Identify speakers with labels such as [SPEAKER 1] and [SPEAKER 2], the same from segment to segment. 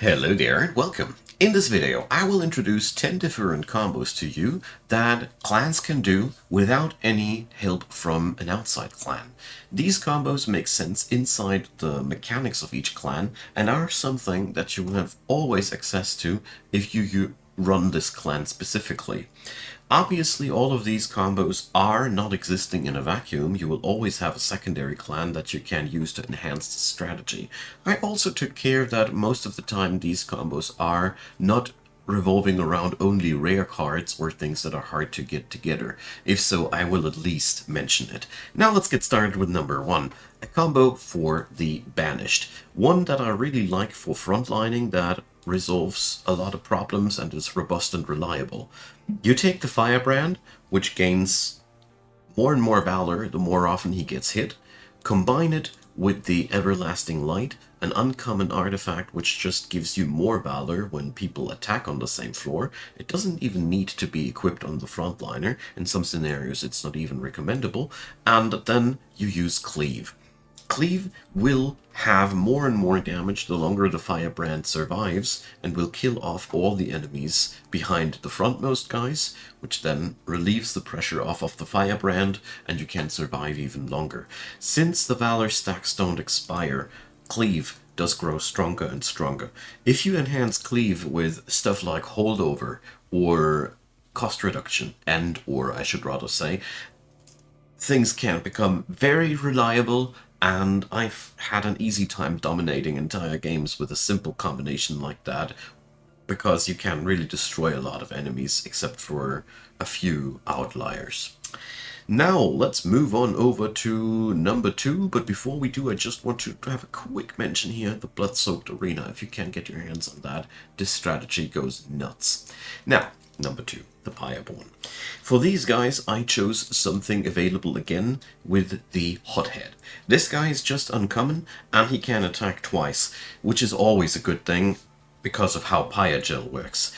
[SPEAKER 1] Hello there and welcome. In this video, I will introduce 10 different combos to you that clans can do without any help from an outside clan. These combos make sense inside the mechanics of each clan and are something that you will have always access to if you run this clan specifically. Obviously, all of these combos are not existing in a vacuum. You will always have a secondary clan that you can use to enhance the strategy. I also took care that most of the time these combos are not revolving around only rare cards or things that are hard to get together. If so, I will at least mention it. Now let's get started with number one. A combo for the Banished. One that I really like for frontlining that resolves a lot of problems and is robust and reliable. You take the Firebrand, which gains more and more valor the more often he gets hit. Combine it with the Everlasting Light, an uncommon artifact which just gives you more valor when people attack on the same floor. It doesn't even need to be equipped on the frontliner. In some scenarios it's not even recommendable. And then you use Cleave. Cleave will have more and more damage the longer the Firebrand survives, and will kill off all the enemies behind the frontmost guys, which then relieves the pressure off of the Firebrand, and you can survive even longer. Since the Valor stacks don't expire, Cleave does grow stronger and stronger. If you enhance Cleave with stuff like Holdover, or cost reduction, or I should rather say, things can become very reliable, and I've had an easy time dominating entire games with a simple combination like that, because you can really destroy a lot of enemies except for a few outliers. Now let's move on over to number two, but before we do I just want to have a quick mention here, the Blood-Soaked Arena. If you can get your hands on that, this strategy goes nuts. Now, number two, the Pyreborn. For these guys, I chose something available again with the Hothead. This guy is just uncommon, and he can attack twice, which is always a good thing because of how Pyregel works.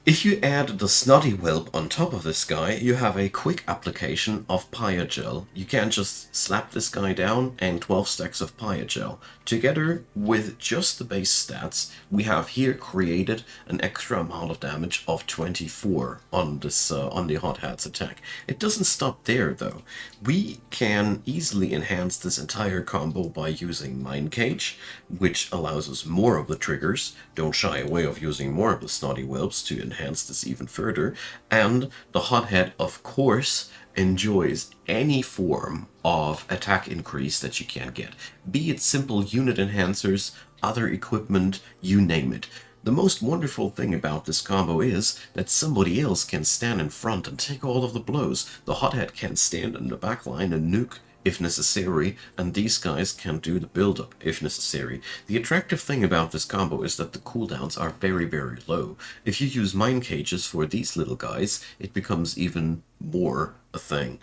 [SPEAKER 1] If you add the Snotty Whelp on top of this guy, you have a quick application of Pyregel. You can just slap this guy down and 12 stacks of Pyregel. Together with just the base stats, we have here created an extra amount of damage of 24 on this on the Hot Hat's attack. It doesn't stop there though. We can easily enhance this entire combo by using Mind Cage, which allows us more of the triggers. Don't shy away of using more of the Snotty Whelps to enhance this even further, and the Hothead of course enjoys any form of attack increase that you can get, be it simple unit enhancers, other equipment, you name it. The most wonderful thing about this combo is that somebody else can stand in front and take all of the blows. The Hothead can stand in the back line and nuke if necessary, and these guys can do the build-up if necessary. The attractive thing about this combo is that the cooldowns are very, very low. If you use Mind Cages for these little guys, it becomes even more a thing.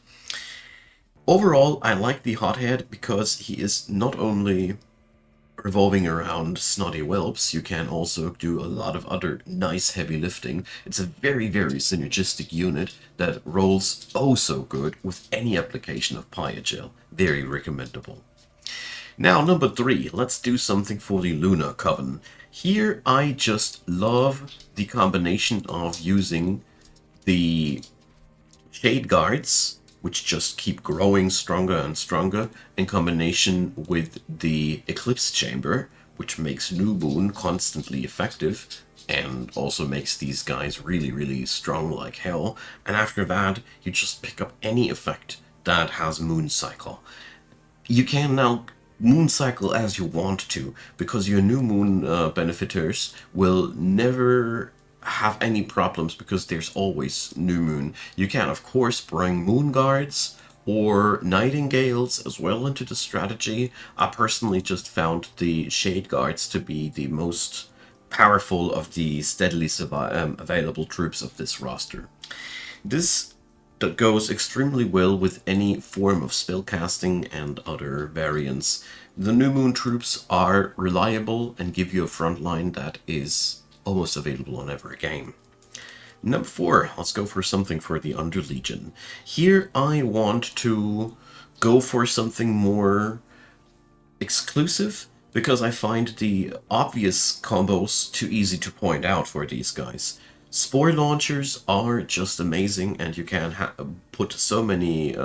[SPEAKER 1] Overall, I like the Hothead because he is not only revolving around Snotty Whelps, you can also do a lot of other nice heavy lifting. It's a very, very synergistic unit that rolls oh so good with any application of Pyregel. Very recommendable. Now, number three, let's do something for the Lunar Coven. Here, I just love the combination of using the Shade Guards, which just keep growing stronger and stronger, in combination with the Eclipse Chamber, which makes New Moon constantly effective, and also makes these guys really, really strong like hell. And after that, you just pick up any effect that has Moon Cycle. You can now Moon Cycle as you want to, because your New Moon benefiters will never have any problems because there's always New Moon. You can of course bring Moon Guards or Nightingales as well into the strategy. I personally just found the Shade Guards to be the most powerful of the steadily available troops of this roster. This goes extremely well with any form of spellcasting and other variants. The New Moon troops are reliable and give you a front line that is almost available on every game. Number four, let's go for something for the Underlegion. Here I want to go for something more exclusive because I find the obvious combos too easy to point out for these guys. Spore launchers are just amazing, and you can put so many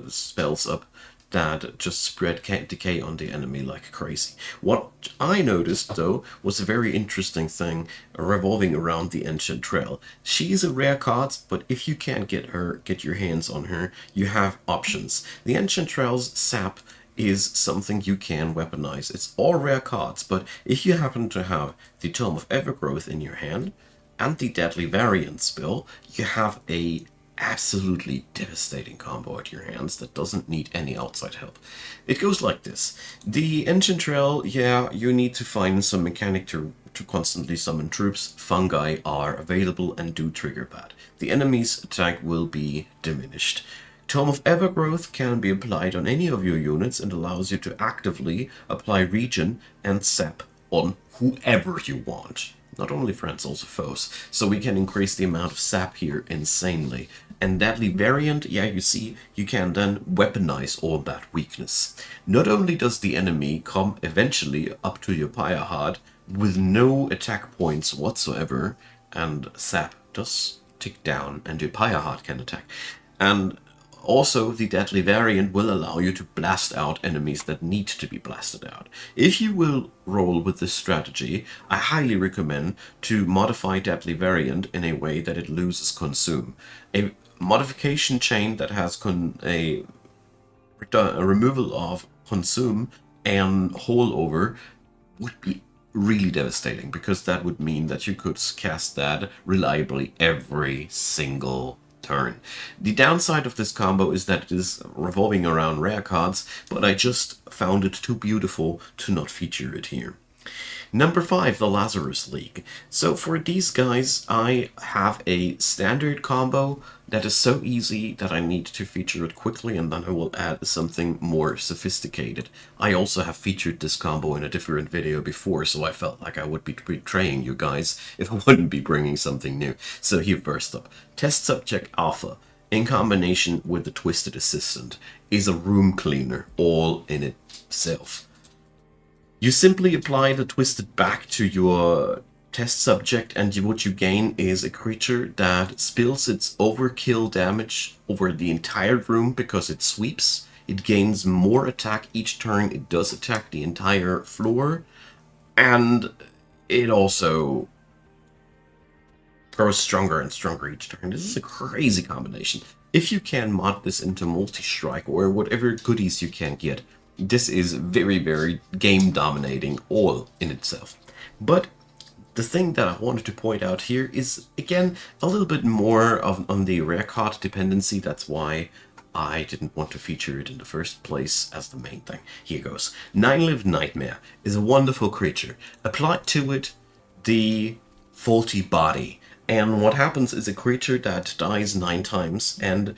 [SPEAKER 1] spells up that just spread decay on the enemy like crazy. What I noticed, though, was a very interesting thing revolving around the Ancient Trail. She's a rare card, but if you can't get your hands on her, you have options. The Ancient Trail's sap is something you can weaponize. It's all rare cards, but if you happen to have the Tome of Evergrowth in your hand and the Deadly Variant spell, you have a absolutely devastating combo at your hands that doesn't need any outside help. It goes like this. The Ancient Trail, yeah, you need to find some mechanic to constantly summon troops. Fungi are available and do trigger that. The enemy's attack will be diminished. Tome of Evergrowth can be applied on any of your units and allows you to actively apply regen and sap on whoever you want. Not only friends, also foes. So we can increase the amount of sap here insanely. And Deadly Variant, yeah, you see, you can then weaponize all that weakness. Not only does the enemy come eventually up to your Pyreborn with no attack points whatsoever, and sap does tick down, and your Pyreborn can attack. And also, the Deadly Variant will allow you to blast out enemies that need to be blasted out. If you will roll with this strategy, I highly recommend to modify Deadly Variant in a way that it loses Consume. A modification chain that has a removal of Consume and Holdover would be really devastating, because that would mean that you could cast that reliably every single turn. The downside of this combo is that it is revolving around rare cards, but I just found it too beautiful to not feature it here. Number 5, the Lazarus League. So for these guys, I have a standard combo that is so easy that I need to feature it quickly, and then I will add something more sophisticated. I also have featured this combo in a different video before, so I felt like I would be betraying you guys if I wouldn't be bringing something new. So here first up, Test Subject Alpha, in combination with the Twisted Assistant, is a room cleaner all in itself. You simply apply the Twisted back to your test subject, and what you gain is a creature that spills its overkill damage over the entire room because it sweeps. It gains more attack each turn. It does attack the entire floor, and it also grows stronger and stronger each turn. This is a crazy combination. If you can mod this into multi-strike or whatever goodies you can get, this is very, very game dominating all in itself. But the thing that I wanted to point out here is, again, a little bit more on the rare card dependency. That's why I didn't want to feature it in the first place as the main thing. Here goes. 9-Lived Nightmare is a wonderful creature. Apply to it the Faulty Body, and what happens is a creature that dies 9 times and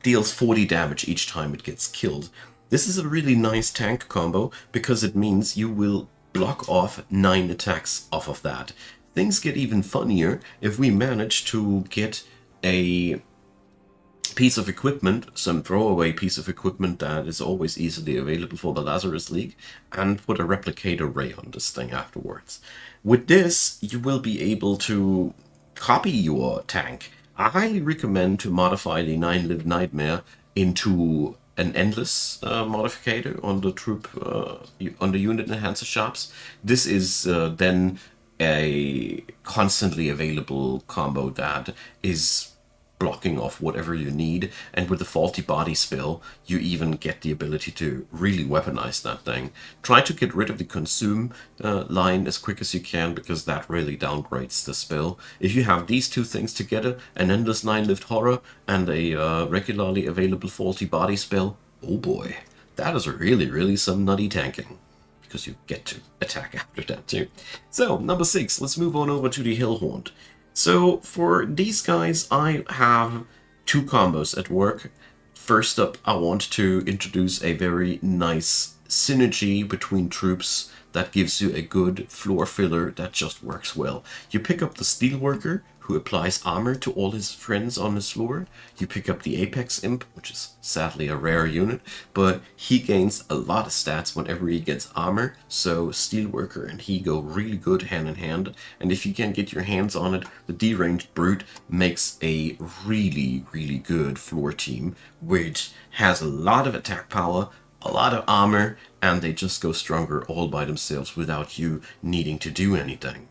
[SPEAKER 1] deals 40 damage each time it gets killed. This is a really nice tank combo because it means you will block off 9 attacks off of that. Things get even funnier if we manage to get a piece of equipment, some throwaway piece of equipment that is always easily available for the Lazarus League, and put a replicator ray on this thing afterwards. With this, you will be able to copy your tank. I highly recommend to modify the 9-Lived Nightmare into an endless modificator on the troop, on the unit enhancer shops. This is then a constantly available combo that is blocking off whatever you need, and with the Faulty Body spell, you even get the ability to really weaponize that thing. Try to get rid of the Consume line as quick as you can, because that really downgrades the spell. If you have these two things together, an endless 9-lived horror and a regularly available Faulty Body spell, oh boy, that is really, really some nutty tanking, because you get to attack after that too. So, number 6, let's move on over to the Hellhorned. So for these guys, I have 2 combos at work. First up, I want to introduce a very nice synergy between troops that gives you a good floor filler that just works well. You pick up the Steelworker, who applies armor to all his friends on his floor. You pick up the Apex Imp, which is sadly a rare unit, but he gains a lot of stats whenever he gets armor, so Steelworker and he go really good hand in hand, and if you can get your hands on it, the deranged Brute makes a really, really good floor team, which has a lot of attack power, a lot of armor, and they just go stronger all by themselves without you needing to do anything.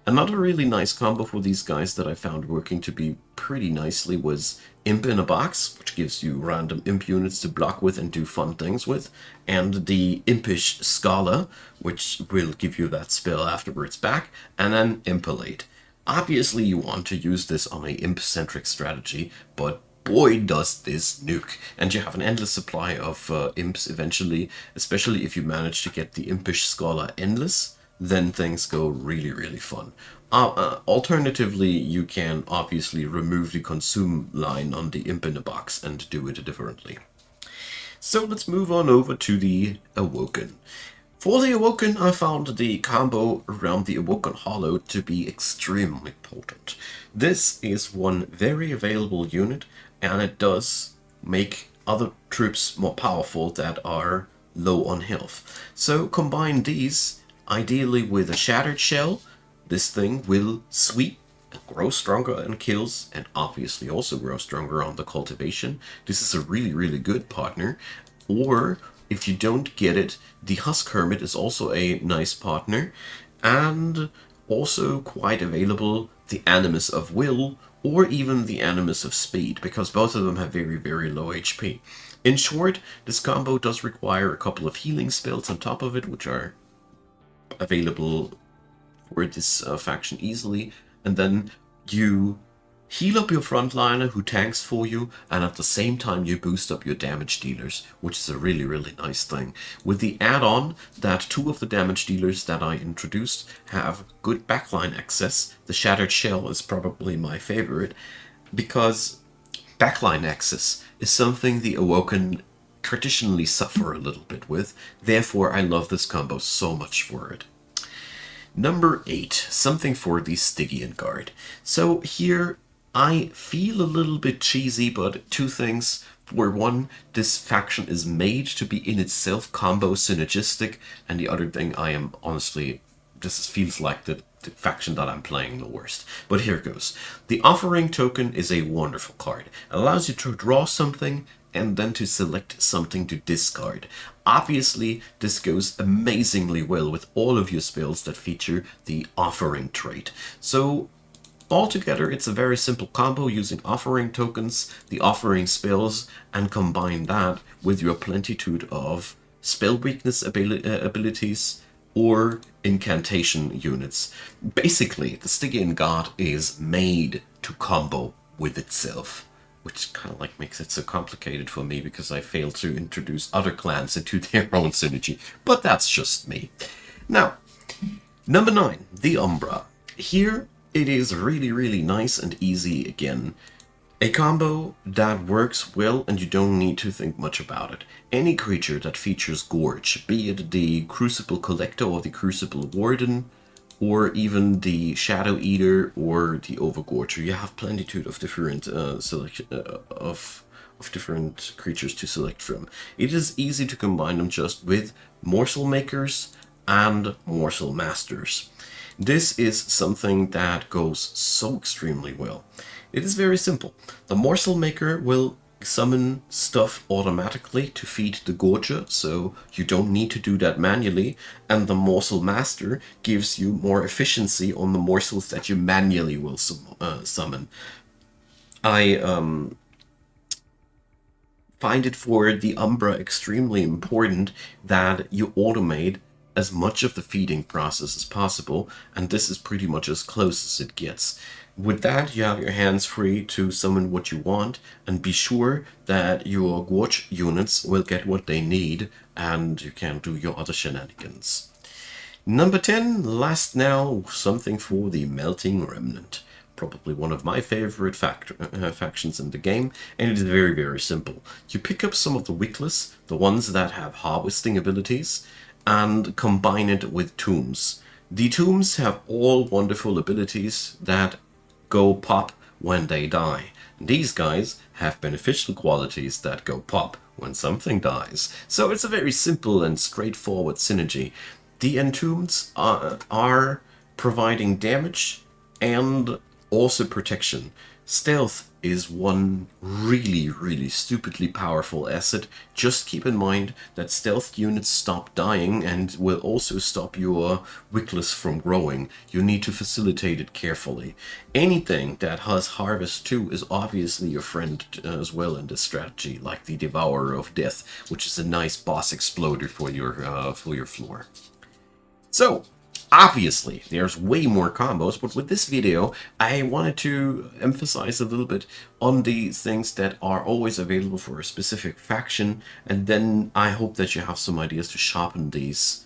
[SPEAKER 1] Another really nice combo for these guys that I found working to be pretty nicely was Imp in a Box, which gives you random imp units to block with and do fun things with, and the Impish Scholar, which will give you that spell afterwards back, and then Impalate. Obviously you want to use this on a imp-centric strategy, but boy does this nuke, and you have an endless supply of imps eventually, especially if you manage to get the Impish Scholar endless, then things go really, really fun. Alternatively, you can obviously remove the consume line on the Imp in a Box and do it differently. So let's move on over to the Awoken. For the Awoken, I found the combo around the Awoken Hollow to be extremely potent. This is one very available unit, and it does make other troops more powerful that are low on health. So combine these, ideally with a Shattered Shell. This thing will sweep and grow stronger on kills, and obviously also grow stronger on the cultivation. This is a really, really good partner. Or, if you don't get it, the Husk Hermit is also a nice partner. And also quite available, the Animus of Will, or even the Animus of Speed, because both of them have very, very low HP. In short, this combo does require a couple of healing spells on top of it, which are available for this faction easily, and then you heal up your frontliner who tanks for you, and at the same time you boost up your damage dealers, which is a really, really nice thing. With the add-on that 2 of the damage dealers that I introduced have good backline access, the Shattered Shell is probably my favorite, because backline access is something the Awoken traditionally suffer a little bit with, therefore I love this combo so much for it. Number 8, something for the Stygian Guard. So here I feel a little bit cheesy, but 2 things. For one, this faction is made to be in itself combo synergistic, and the other thing, I am honestly, this feels like the faction that I'm playing the worst. But here goes. The Offering Token is a wonderful card. It allows you to draw something and then to select something to discard. Obviously, this goes amazingly well with all of your spells that feature the Offering trait. So altogether, it's a very simple combo using Offering tokens, the Offering spells, and combine that with your plentitude of spell weakness abilities or incantation units. Basically, the Stygian Guard is made to combo with itself, which kind of like makes it so complicated for me because I failed to introduce other clans into their own synergy, but that's just me. Now, number 9, the Umbra. Here it is really, really nice and easy again. A combo that works well and you don't need to think much about it. Any creature that features Gorge, be it the Crucible Collector or the Crucible Warden, or even the Shadow Eater or the Overgorger. You have plenitude of different selection of different creatures to select from. It is easy to combine them just with Morsel Makers and Morsel Masters. This is something that goes so extremely well. It is very simple. The Morsel Maker will summon stuff automatically to feed the Gorger, so you don't need to do that manually, and the Morsel Master gives you more efficiency on the morsels that you manually will summon. I find it for the Umbra extremely important that you automate as much of the feeding process as possible, and this is pretty much as close as it gets. With that, you have your hands free to summon what you want, and be sure that your Gorge units will get what they need, and you can do your other shenanigans. Number 10, last now, something for the Melting Remnant. Probably one of my favorite factions in the game, and it is very, very simple. You pick up some of the Wickless, the ones that have harvesting abilities, and combine it with Tombs. The Tombs have all wonderful abilities that go pop when they die. These guys have beneficial qualities that go pop when something dies. So it's a very simple and straightforward synergy. The Entombeds are providing damage and also protection. Stealth is one really stupidly powerful asset. Just keep in mind that stealth units stop dying and will also stop your wickless from growing. You need to facilitate it carefully. Anything that has Harvest 2 is obviously your friend as well in this strategy, like the Devourer of Death, which is a nice boss exploder for your floor. So, obviously, there's way more combos, but with this video, I wanted to emphasize a little bit on the things that are always available for a specific faction, and then I hope that you have some ideas to sharpen these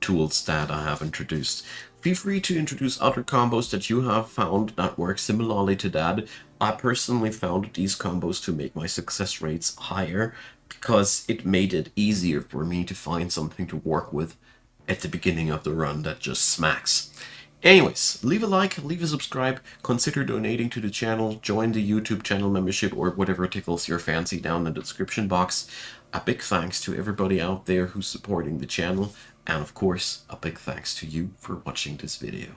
[SPEAKER 1] tools that I have introduced. Feel free to introduce other combos that you have found that work similarly to that. I personally found these combos to make my success rates higher because it made it easier for me to find something to work with at the beginning of the run that just smacks. Anyways, leave a like, leave a subscribe, consider donating to the channel, join the YouTube channel membership or whatever tickles your fancy down in the description box. A big thanks to everybody out there who's supporting the channel, and of course, a big thanks to you for watching this video.